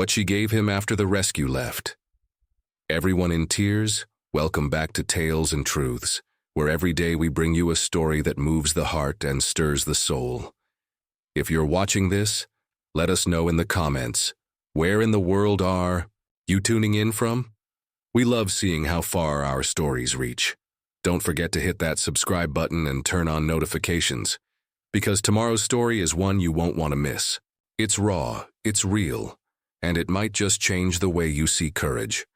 What she gave him after the rescue left. Everyone in tears, welcome back to Tales and Truths, where every day we bring you a story that moves the heart and stirs the soul. If you're watching this, let us know in the comments, where in the world are you tuning in from? We love seeing how far our stories reach. Don't forget to hit that subscribe button and turn on notifications, because tomorrow's story is one you won't want to miss. It's raw, it's real, and it might just change the way you see courage.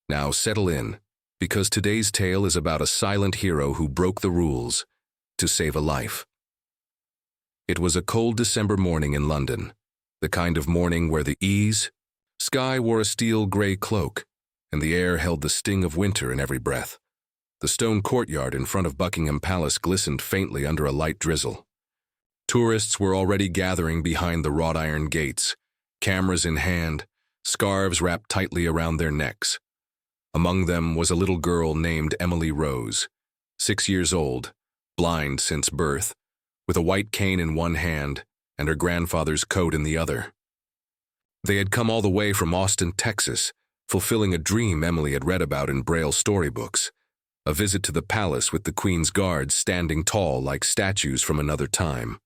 Now settle in, because today's tale is about a silent hero who broke the rules to save a life. It was a cold December morning in London, the kind of morning where the sky wore a steel gray cloak, and the air held the sting of winter in every breath. The stone courtyard in front of Buckingham Palace glistened faintly under a light drizzle. Tourists were already gathering behind the wrought iron gates, cameras in hand, scarves wrapped tightly around their necks. Among them was a little girl named Emily Rose, 6 years old, blind since birth, with a white cane in one hand and her grandfather's coat in the other. They had come all the way from Austin, Texas, fulfilling a dream Emily had read about in Braille storybooks, a visit to the palace with the Queen's guards standing tall like statues from another time.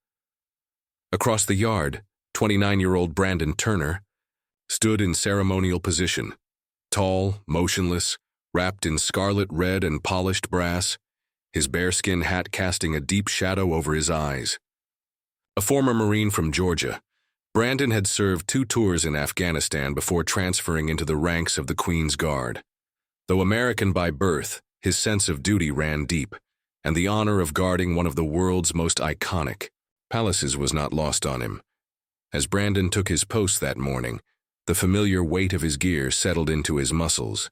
Across the yard, 29-year-old Brandon Turner stood in ceremonial position, tall, motionless, wrapped in scarlet red and polished brass, his bearskin hat casting a deep shadow over his eyes. A former Marine from Georgia, Brandon had served 2 tours in Afghanistan before transferring into the ranks of the Queen's Guard. Though American by birth, his sense of duty ran deep, and the honor of guarding one of the world's most iconic palaces was not lost on him. As Brandon took his post that morning, the familiar weight of his gear settled into his muscles,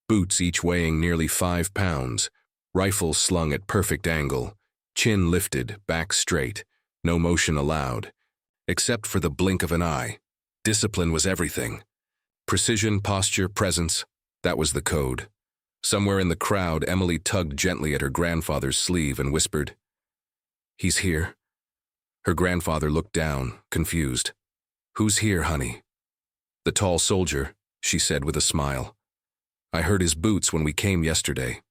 boots each weighing nearly 5 pounds, rifle slung at perfect angle, chin lifted, back straight, no motion allowed, except for the blink of an eye. Discipline was everything. Precision, posture, presence, that was the code. Somewhere in the crowd, Emily tugged gently at her grandfather's sleeve and whispered, "He's here." Her grandfather looked down, confused. "Who's here, honey?" "The tall soldier," she said with a smile. "I heard his boots when we came yesterday.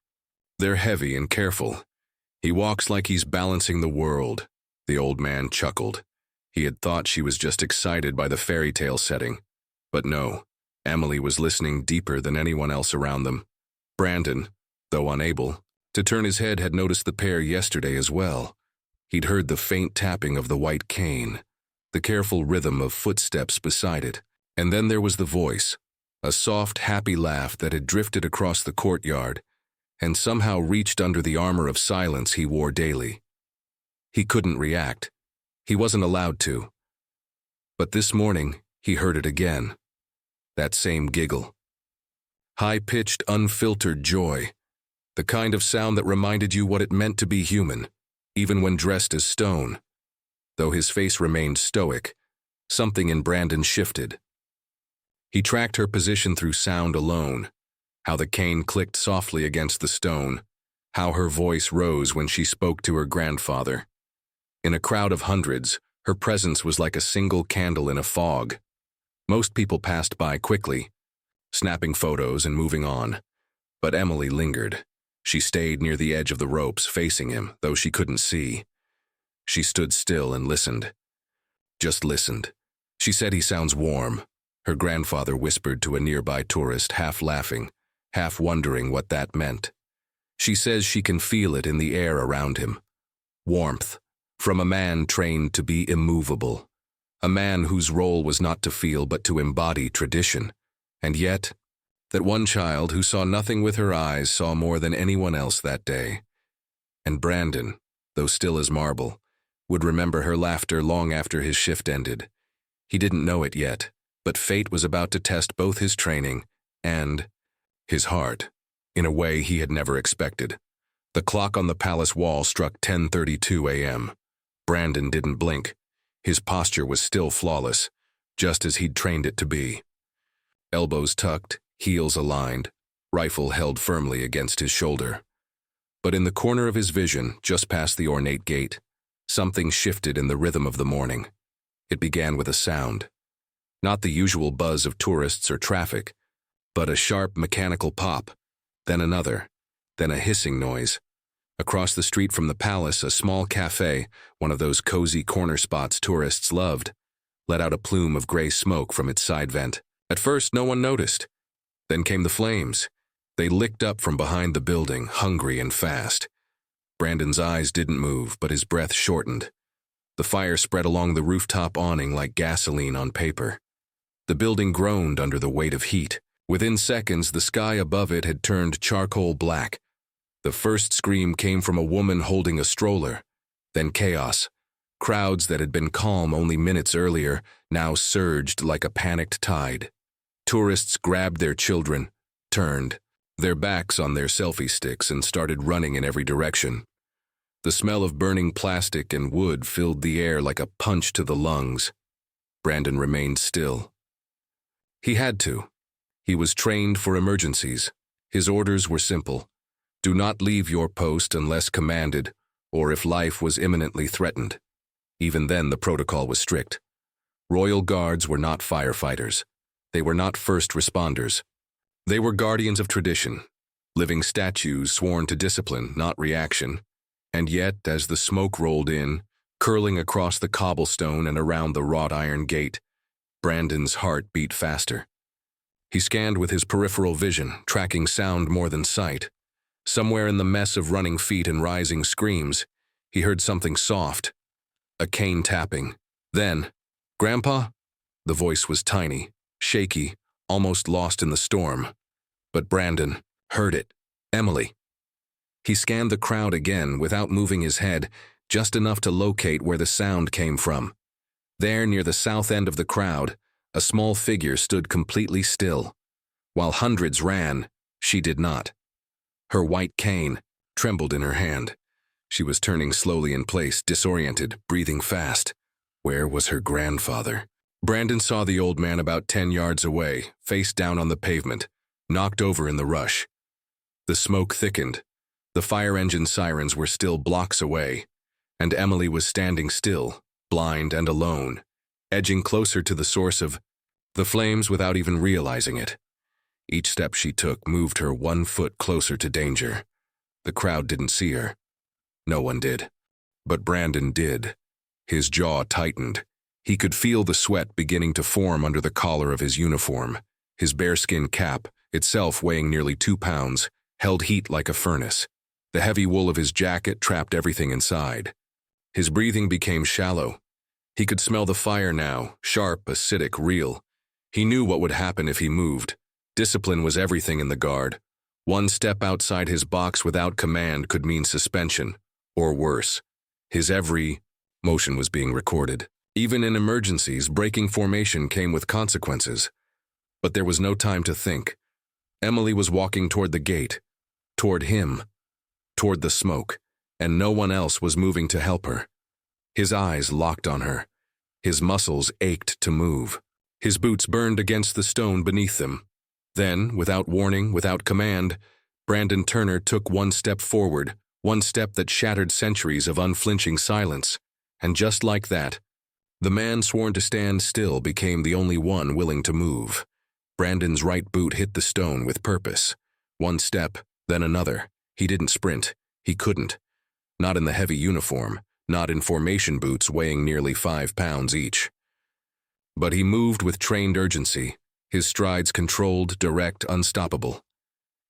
They're heavy and careful. He walks like he's balancing the world." The old man chuckled. He had thought she was just excited by the fairy tale setting. But no, Emily was listening deeper than anyone else around them. Brandon, though unable to turn his head, had noticed the pair yesterday as well. He'd heard the faint tapping of the white cane, the careful rhythm of footsteps beside it. And then there was the voice, a soft, happy laugh that had drifted across the courtyard and somehow reached under the armor of silence he wore daily. He couldn't react. He wasn't allowed to. But this morning, he heard it again. That same giggle. High-pitched, unfiltered joy. The kind of sound that reminded you what it meant to be human, even when dressed as stone. Though his face remained stoic, something in Brandon shifted. He tracked her position through sound alone, how the cane clicked softly against the stone, how her voice rose when she spoke to her grandfather. In a crowd of hundreds, her presence was like a single candle in a fog. Most people passed by quickly, snapping photos and moving on. But Emily lingered. She stayed near the edge of the ropes, facing him, though she couldn't see. She stood still and listened. Just listened. "She said he sounds warm," her grandfather whispered to a nearby tourist, half laughing, half wondering what that meant. "She says she can feel it in the air around him. Warmth, from a man trained to be immovable. A man whose role was not to feel but to embody tradition. And yet, that one child who saw nothing with her eyes saw more than anyone else that day. And Brandon, though still as marble, would remember her laughter long after his shift ended. He didn't know it yet, but fate was about to test both his training and his heart, in a way he had never expected. The clock on the palace wall struck 10:32 a.m. Brandon didn't blink. His posture was still flawless, just as he'd trained it to be. Elbows tucked, heels aligned, rifle held firmly against his shoulder. But in the corner of his vision, just past the ornate gate, something shifted in the rhythm of the morning. It began with a sound. Not the usual buzz of tourists or traffic, but a sharp mechanical pop, then another, then a hissing noise. Across the street from the palace, a small cafe, one of those cozy corner spots tourists loved, let out a plume of gray smoke from its side vent. At first, no one noticed. Then came the flames. They licked up from behind the building, hungry and fast. Brandon's eyes didn't move, but his breath shortened. The fire spread along the rooftop awning like gasoline on paper. The building groaned under the weight of heat. Within seconds, the sky above it had turned charcoal black. The first scream came from a woman holding a stroller. Then chaos. Crowds that had been calm only minutes earlier now surged like a panicked tide. Tourists grabbed their children, turned, their backs on their selfie sticks, and started running in every direction. The smell of burning plastic and wood filled the air like a punch to the lungs. Brandon remained still. He had to. He was trained for emergencies. His orders were simple. Do not leave your post unless commanded, or if life was imminently threatened. Even then, the protocol was strict. Royal Guards were not firefighters. They were not first responders. They were guardians of tradition, living statues sworn to discipline, not reaction. And yet, as the smoke rolled in, curling across the cobblestone and around the wrought iron gate, Brandon's heart beat faster. He scanned with his peripheral vision, tracking sound more than sight. Somewhere in the mess of running feet and rising screams, he heard something soft, a cane tapping. Then, "Grandpa?" The voice was tiny, shaky, almost lost in the storm. But Brandon heard it. Emily. He scanned the crowd again without moving his head, just enough to locate where the sound came from. There, near the south end of the crowd, a small figure stood completely still. While hundreds ran, she did not. Her white cane trembled in her hand. She was turning slowly in place, disoriented, breathing fast. Where was her grandfather? Brandon saw the old man about 10 yards away, face down on the pavement, knocked over in the rush. The smoke thickened. The fire engine sirens were still blocks away, and Emily was standing still, blind and alone, edging closer to the source of the flames without even realizing it. Each step she took moved her 1 foot closer to danger. The crowd didn't see her. No one did. But Brandon did. His jaw tightened. He could feel the sweat beginning to form under the collar of his uniform. His bearskin cap, itself weighing nearly 2 pounds, held heat like a furnace. The heavy wool of his jacket trapped everything inside. His breathing became shallow. He could smell the fire now, sharp, acidic, real. He knew what would happen if he moved. Discipline was everything in the guard. 1 step outside his box without command could mean suspension, or worse. His every motion was being recorded. Even in emergencies, breaking formation came with consequences. But there was no time to think. Emily was walking toward the gate, toward him, toward the smoke, and no one else was moving to help her. His eyes locked on her. His muscles ached to move. His boots burned against the stone beneath them. Then, without warning, without command, Brandon Turner took 1 step forward, 1 step that shattered centuries of unflinching silence. And just like that, the man sworn to stand still became the only one willing to move. Brandon's right boot hit the stone with purpose. 1 step, then another. He didn't sprint. He couldn't. Not in the heavy uniform, not in formation boots weighing nearly 5 pounds each. But he moved with trained urgency, his strides controlled, direct, unstoppable.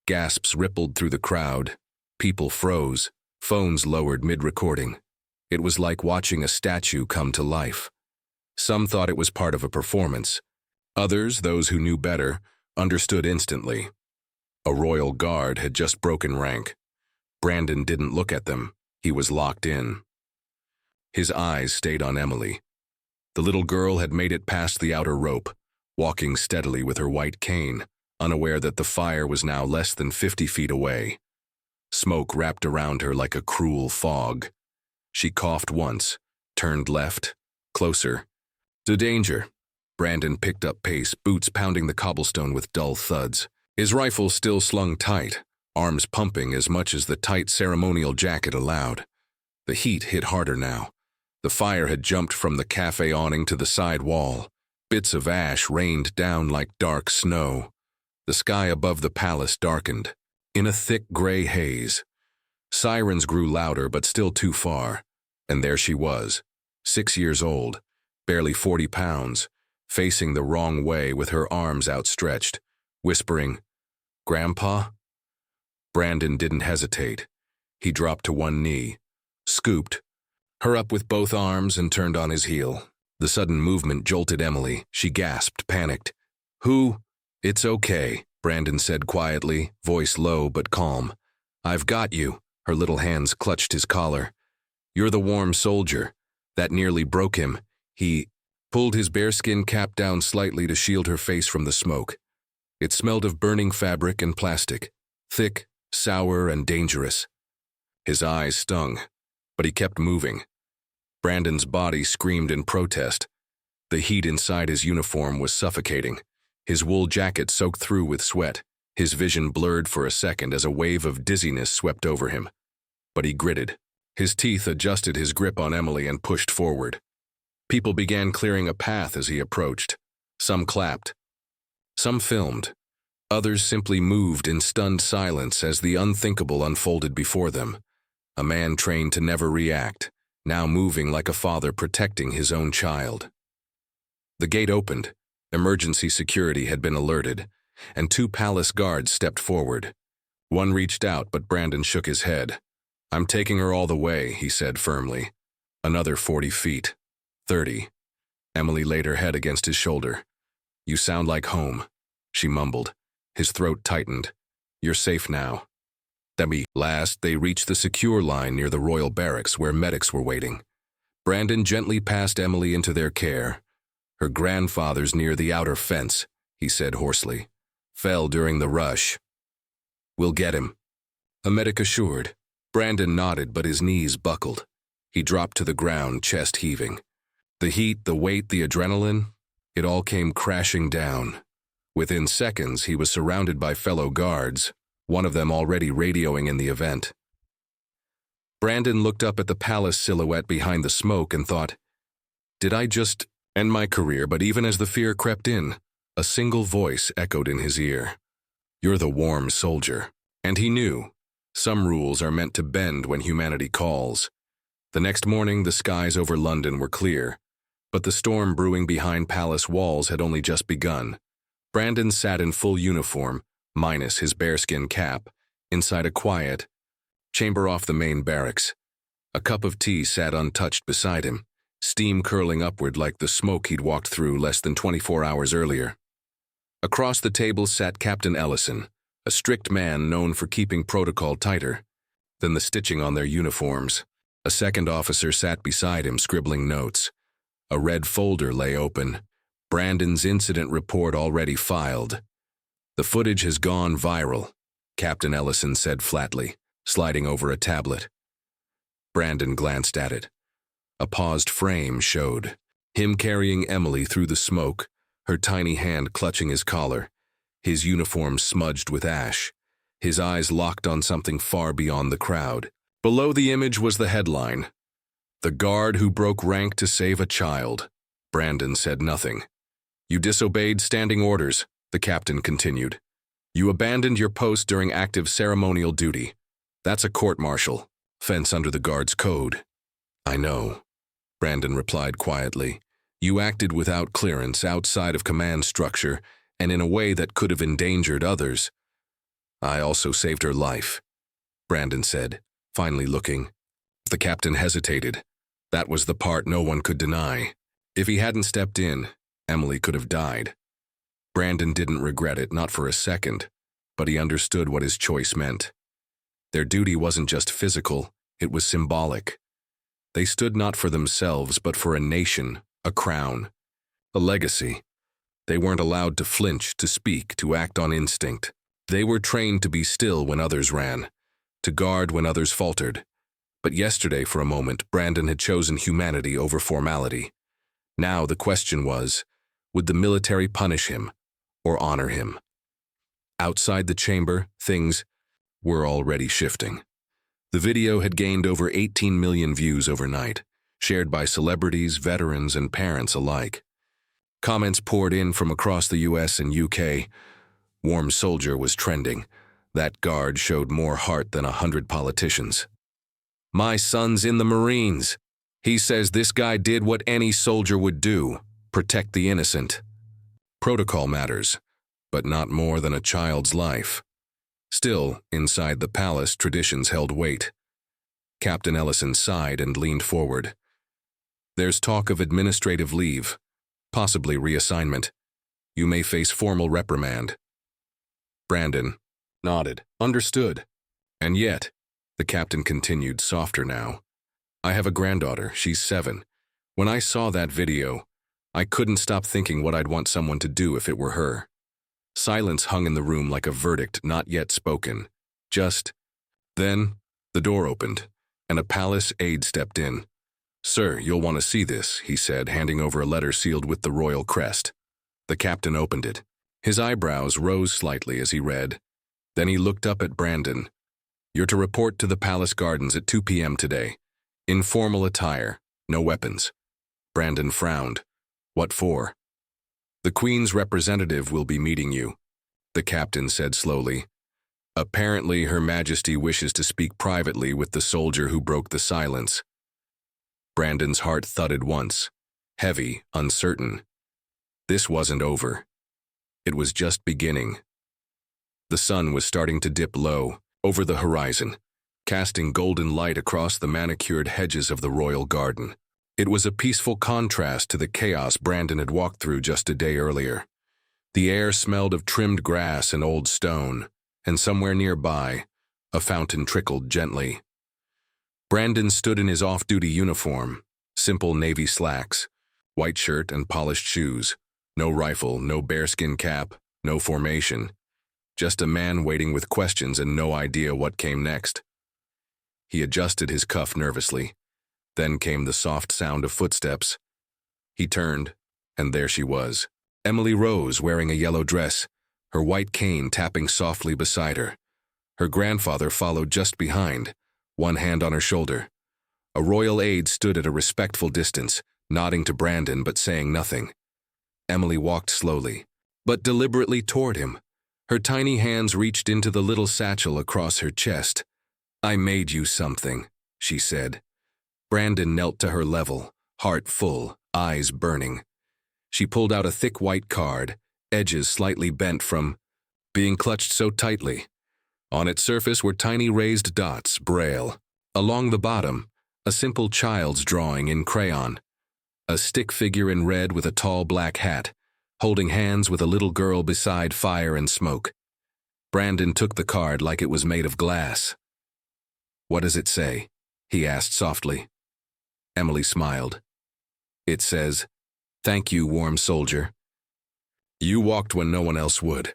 Gasps rippled through the crowd. People froze. Phones lowered mid-recording. It was like watching a statue come to life. Some thought it was part of a performance. Others, those who knew better, understood instantly. A royal guard had just broken rank. Brandon didn't look at them. He was locked in. His eyes stayed on Emily. The little girl had made it past the outer rope, walking steadily with her white cane, unaware that the fire was now less than 50 feet away. Smoke wrapped around her like a cruel fog. She coughed once, turned left, closer. To danger. Brandon picked up pace, boots pounding the cobblestone with dull thuds. His rifle still slung tight, arms pumping as much as the tight ceremonial jacket allowed. The heat hit harder now. The fire had jumped from the cafe awning to the side wall. Bits of ash rained down like dark snow. The sky above the palace darkened, in a thick gray haze. Sirens grew louder but still too far, and there she was, 6 years old, barely 40 pounds, facing the wrong way with her arms outstretched, whispering, "Grandpa?" Brandon didn't hesitate. He dropped to one knee, scooped her up with both arms, and turned on his heel. The sudden movement jolted Emily. She gasped, panicked. "Who?" "It's okay," Brandon said quietly, voice low but calm. "I've got you." Her little hands clutched his collar. "You're the warm soldier. That nearly broke him." He pulled his bearskin cap down slightly to shield her face from the smoke. It smelled of burning fabric and plastic, thick, sour, and dangerous. His eyes stung, but he kept moving. Brandon's body screamed in protest. The heat inside his uniform was suffocating. His wool jacket soaked through with sweat. His vision blurred for a second as a wave of dizziness swept over him. But he gritted. His teeth adjusted his grip on Emily and pushed forward. People began clearing a path as he approached. Some clapped. Some filmed. Others simply moved in stunned silence as the unthinkable unfolded before them. A man trained to never react, now moving like a father protecting his own child. The gate opened. Emergency security had been alerted, and 2 palace guards stepped forward. One reached out, but Brandon shook his head. "I'm taking her all the way," he said firmly. Another 40 feet. 30. Emily laid her head against his shoulder. "You sound like home," she mumbled. His throat tightened. "You're safe now." Last, they reached the secure line near the royal barracks where medics were waiting. Brandon gently passed Emily into their care. "Her grandfather's near the outer fence," he said hoarsely. "Fell during the rush. We'll get him." A medic assured. Brandon nodded, but his knees buckled. He dropped to the ground, chest heaving. The heat, the weight, the adrenaline, it all came crashing down. Within seconds, he was surrounded by fellow guards, one of them already radioing in the event. Brandon looked up at the palace silhouette behind the smoke and thought, "Did I just end my career?" But even as the fear crept in, a single voice echoed in his ear. "You're the warm soldier." And he knew, some rules are meant to bend when humanity calls. The next morning, the skies over London were clear, but the storm brewing behind palace walls had only just begun. Brandon sat in full uniform, minus his bearskin cap, inside a quiet chamber off the main barracks. A cup of tea sat untouched beside him, steam curling upward like the smoke he'd walked through less than 24 hours earlier. Across the table sat Captain Ellison, a strict man known for keeping protocol tighter than the stitching on their uniforms. A second officer sat beside him, scribbling notes. A red folder lay open, Brandon's incident report already filed. "The footage has gone viral," Captain Ellison said flatly, sliding over a tablet. Brandon glanced at it. A paused frame showed him carrying Emily through the smoke, her tiny hand clutching his collar, his uniform smudged with ash, his eyes locked on something far beyond the crowd. Below the image was the headline, "The guard who broke rank to save a child." Brandon said nothing. "You disobeyed standing orders," the captain continued. "You abandoned your post during active ceremonial duty. That's a court-martial, offense under the guard's code." "I know," Brandon replied quietly. "You acted without clearance, outside of command structure, and in a way that could have endangered others." "I also saved her life," Brandon said, finally looking. The captain hesitated. That was the part no one could deny. If he hadn't stepped in, Emily could have died. Brandon didn't regret it, not for a second, but he understood what his choice meant. Their duty wasn't just physical, it was symbolic. They stood not for themselves, but for a nation, a crown, a legacy. They weren't allowed to flinch, to speak, to act on instinct. They were trained to be still when others ran, to guard when others faltered. But yesterday, for a moment, Brandon had chosen humanity over formality. Now the question was, would the military punish him or honor him? Outside the chamber, things were already shifting. The video had gained over 18 million views overnight, shared by celebrities, veterans, and parents alike. Comments poured in from across the US and UK. Warm soldier was trending. That guard showed more heart than 100 politicians. My son's in the Marines. He says this guy did what any soldier would do, protect the innocent. Protocol matters, but not more than a child's life. Still, inside the palace, traditions held weight. Captain Ellison sighed and leaned forward. There's talk of administrative leave, possibly reassignment. You may face formal reprimand. Brandon nodded. Understood. And yet, the captain continued, softer now. I have a granddaughter. She's 7. When I saw that video, I couldn't stop thinking what I'd want someone to do if it were her. Silence hung in the room like a verdict not yet spoken. Then, the door opened, and a palace aide stepped in. Sir, you'll want to see this, he said, handing over a letter sealed with the royal crest. The captain opened it. His eyebrows rose slightly as he read. Then he looked up at Brandon. You're to report to the palace gardens at 2 p.m. today. Informal attire, no weapons. Brandon frowned. What for? The Queen's representative will be meeting you, the captain said slowly. Apparently, Her Majesty wishes to speak privately with the soldier who broke the silence. Brandon's heart thudded once, heavy, uncertain. This wasn't over. It was just beginning. The sun was starting to dip low, over the horizon, casting golden light across the manicured hedges of the royal garden. It was a peaceful contrast to the chaos Brandon had walked through just a day earlier. The air smelled of trimmed grass and old stone, and somewhere nearby, a fountain trickled gently. Brandon stood in his off-duty uniform, simple navy slacks, white shirt and polished shoes, no rifle, no bearskin cap, no formation, just a man waiting with questions and no idea what came next. He adjusted his cuff nervously. Then came the soft sound of footsteps. He turned, and there she was. Emily Rose, wearing a yellow dress, her white cane tapping softly beside her. Her grandfather followed just behind, one hand on her shoulder. A royal aide stood at a respectful distance, nodding to Brandon but saying nothing. Emily walked slowly, but deliberately toward him. Her tiny hands reached into the little satchel across her chest. I made you something, she said. Brandon knelt to her level, heart full, eyes burning. She pulled out a thick white card, edges slightly bent from being clutched so tightly. On its surface were tiny raised dots, Braille. Along the bottom, a simple child's drawing in crayon. A stick figure in red with a tall black hat, holding hands with a little girl beside fire and smoke. Brandon took the card like it was made of glass. What does it say? He asked softly. Emily smiled. It says, Thank you, warm soldier. You walked when no one else would.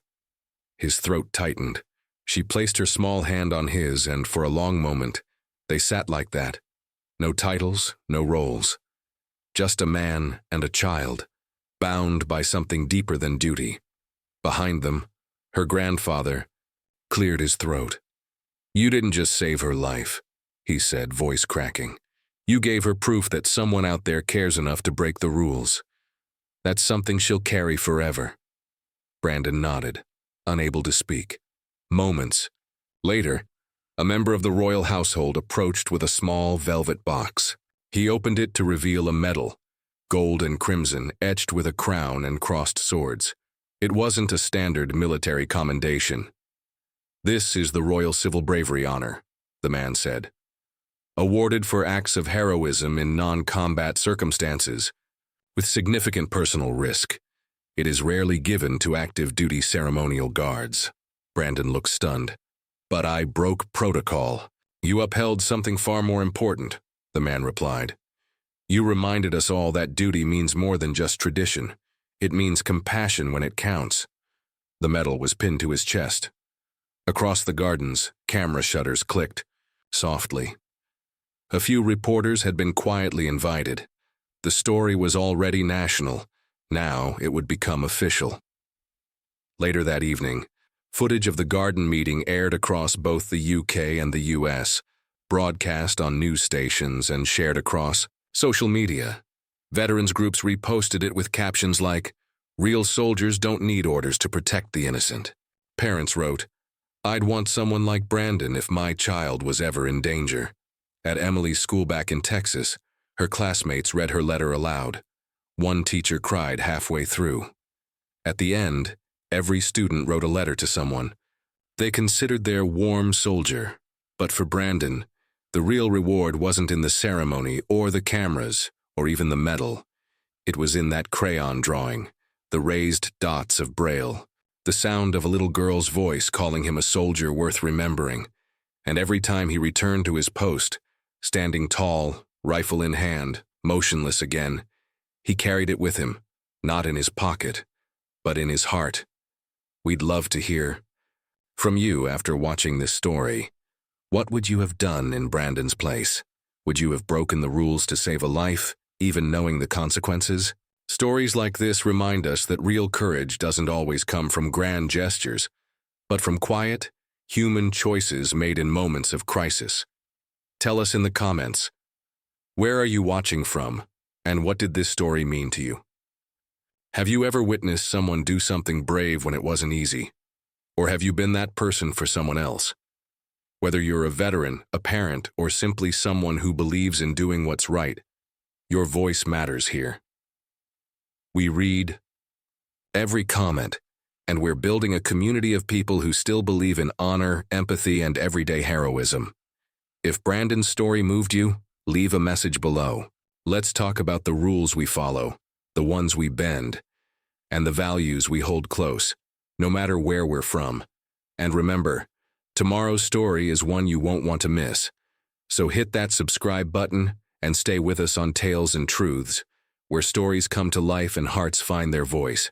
His throat tightened. She placed her small hand on his, and for a long moment, they sat like that. No titles, no roles. Just a man and a child, bound by something deeper than duty. Behind them, her grandfather cleared his throat. You didn't just save her life, he said, voice cracking. You gave her proof that someone out there cares enough to break the rules. That's something she'll carry forever. Brandon nodded, unable to speak. Moments later, a member of the royal household approached with a small velvet box. He opened it to reveal a medal, gold and crimson, etched with a crown and crossed swords. It wasn't a standard military commendation. This is the Royal Civil Bravery Honor, the man said. Awarded for acts of heroism in non-combat circumstances, with significant personal risk. It is rarely given to active duty ceremonial guards. Brandon looked stunned. But I broke protocol. You upheld something far more important, the man replied. You reminded us all that duty means more than just tradition. It means compassion when it counts. The medal was pinned to his chest. Across the gardens, camera shutters clicked, softly. A few reporters had been quietly invited. The story was already national. Now it would become official. Later that evening, footage of the garden meeting aired across both the UK and the US, broadcast on news stations and shared across social media. Veterans groups reposted it with captions like, "Real soldiers don't need orders to protect the innocent." Parents wrote, "I'd want someone like Brandon if my child was ever in danger." At Emily's school back in Texas, her classmates read her letter aloud. One teacher cried halfway through. At the end, every student wrote a letter to someone they considered their warm soldier. But for Brandon, the real reward wasn't in the ceremony or the cameras or even the medal. It was in that crayon drawing, the raised dots of Braille, the sound of a little girl's voice calling him a soldier worth remembering. And every time he returned to his post, standing tall, rifle in hand, motionless again, he carried it with him, not in his pocket, but in his heart. We'd love to hear from you after watching this story. What would you have done in Brandon's place? Would you have broken the rules to save a life, even knowing the consequences? Stories like this remind us that real courage doesn't always come from grand gestures, but from quiet, human choices made in moments of crisis. Tell us in the comments, where are you watching from, and what did this story mean to you? Have you ever witnessed someone do something brave when it wasn't easy? Or have you been that person for someone else? Whether you're a veteran, a parent, or simply someone who believes in doing what's right, your voice matters here. We read every comment, and we're building a community of people who still believe in honor, empathy, and everyday heroism. If Brandon's story moved you, leave a message below. Let's talk about the rules we follow, the ones we bend, and the values we hold close, no matter where we're from. And remember, tomorrow's story is one you won't want to miss. So hit that subscribe button and stay with us on Tales and Truths, where stories come to life and hearts find their voice.